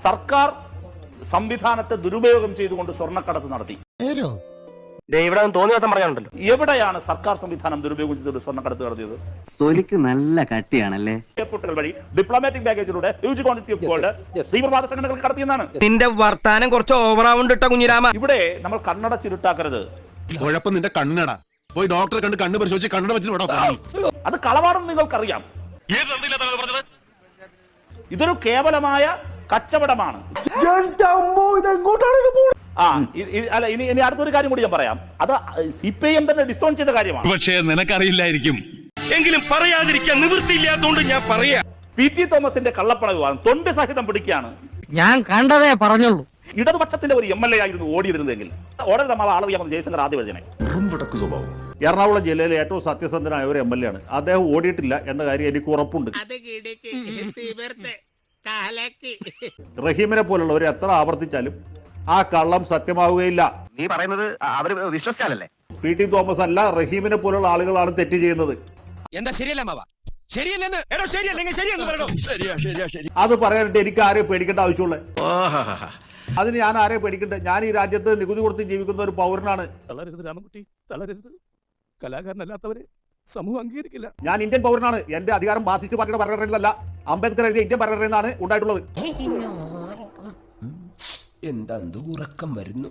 സർക്കാർ സംവിധാനത്തെ ദുരുപയോഗം ചെയ്തുകൊണ്ട് സ്വർണ്ണക്കടത്ത് നടത്തി. ഇവിടെ തോന്നിയാസം പറയാനുണ്ടല്ലോ. എവിടെയാണ് സർക്കാർ സംവിധാനം ദുരുപയോഗം ചെയ്തുകൊണ്ട് സ്വർണ്ണക്കടത്ത് നടത്തിയത്? തൊലിക്ക് നല്ല കട്ടിയാണല്ലേ. എയർപോർട്ടുകൾ വഴി ഡിപ്ലോമാറ്റിക് ബാഗേജിലൂടെ ഹ്യൂജ് ക്വാണ്ടിറ്റി ഓഫ് ഗോൾഡ് തീവ്രവാദ സംഘടനകൾ കടത്തിയെന്നാണ്. നിന്റെ വർത്താനം കുറച്ച് ഓവറാവുണ്ട് കുഞ്ഞിരാമ. ഇവിടെ നമ്മൾ കണ്ണടച്ചിരുട്ടാക്കരുത്. കുഴപ്പം നിന്റെ കണ്ണടാ. പോയി ഡോക്ടറെ കണ്ട് കണ്ണ് പരിശോധിച്ച് കണ്ണട വെച്ചിട്ട് അത് കളവാണെന്ന് നിങ്ങൾക്കറിയാം. ഇതൊരു കേവലമായ കച്ചവടമാണ്. അല്ല, ഇനി അടുത്തൊരു കാര്യം കൂടി ഞാൻ പറയാം. അത് CPIM തന്നെ ഡിസോൺ ചെയ്ത കാര്യമാണ്. പക്ഷേ നിനക്കറിയില്ലായിരിക്കും, എങ്കിലും പറയാതിരിക്കാൻ നിവൃത്തിയില്ലാത്തതുകൊണ്ട് ഞാൻ പറയാം. PT തോമസിന്റെ കള്ളപ്പണ വിവാദം തൊണ്ട് സഹിതം പിടിക്കുകയാണ്. ഞാൻ കണ്ടതേ പറഞ്ഞുള്ളൂ. ഇടതുപക്ഷത്തിന്റെ ഒരു MLA ആയിരുന്നു ഓടിയിരുന്നതെങ്കിൽ ഓടെ നമ്മൾ ആളറിയാമെന്ന് ജയശങ്കർ ആദ്യ വർജനെ. എറണാകുളം ജില്ലയിലെ ഏറ്റവും സത്യസന്ധനായ ഒരു MLA ആണ് അദ്ദേഹം. ഓടിയിട്ടില്ല എന്ന കാര്യം എനിക്ക് ഉറപ്പുണ്ട്. റഹീമിനെ പോലുള്ളവർ എത്ര ആവർത്തിച്ചാലും ആ കള്ളം സത്യമാവുകയില്ല. നീ പറയുന്നത് അവര് വിശ്വസിച്ചാലല്ലേ? PT തോമസ് അല്ല, റഹീമിനെ പോലുള്ള ആളുകളാണ് തെറ്റ് ചെയ്യുന്നത്. എന്താ ശരിയല്ല മാവാ? ശരിയല്ലെന്ന് എടോ, ശരിയല്ലെങ്കിൽ ശരിയെന്ന് പറയണോ? ശരിയാ. അത് പറയാനായിട്ട് എനിക്ക് ആരെയും പേടിക്കേണ്ട ആവശ്യമുള്ള? അതിന് ഞാൻ ആരെയും പേടിക്കണ്ടേ? ഞാൻ ഈ രാജ്യത്ത് നികുതി കൊടുത്ത് ജീവിക്കുന്ന ഒരു പൗരനാണ്. തളരരുത് രാമൻകുട്ടി, തളരരുത്. കലാകാരനല്ലാത്തവരെ സമൂഹം അംഗീകരിക്കില്ല. ഞാൻ ഇന്ത്യൻ പൗരനാണ്. എന്റെ അധികാരം മാർക്സിസ്റ്റ് പാർട്ടിയുടെ ഭരണഘടനയിലല്ല, അംബേദ്കർ എഴുതിയ ഇന്ത്യൻ ഭരണഘടനയിലാണ് ഉണ്ടായിട്ടുള്ളത്. എന്താ ഉറക്കം വരുന്നു?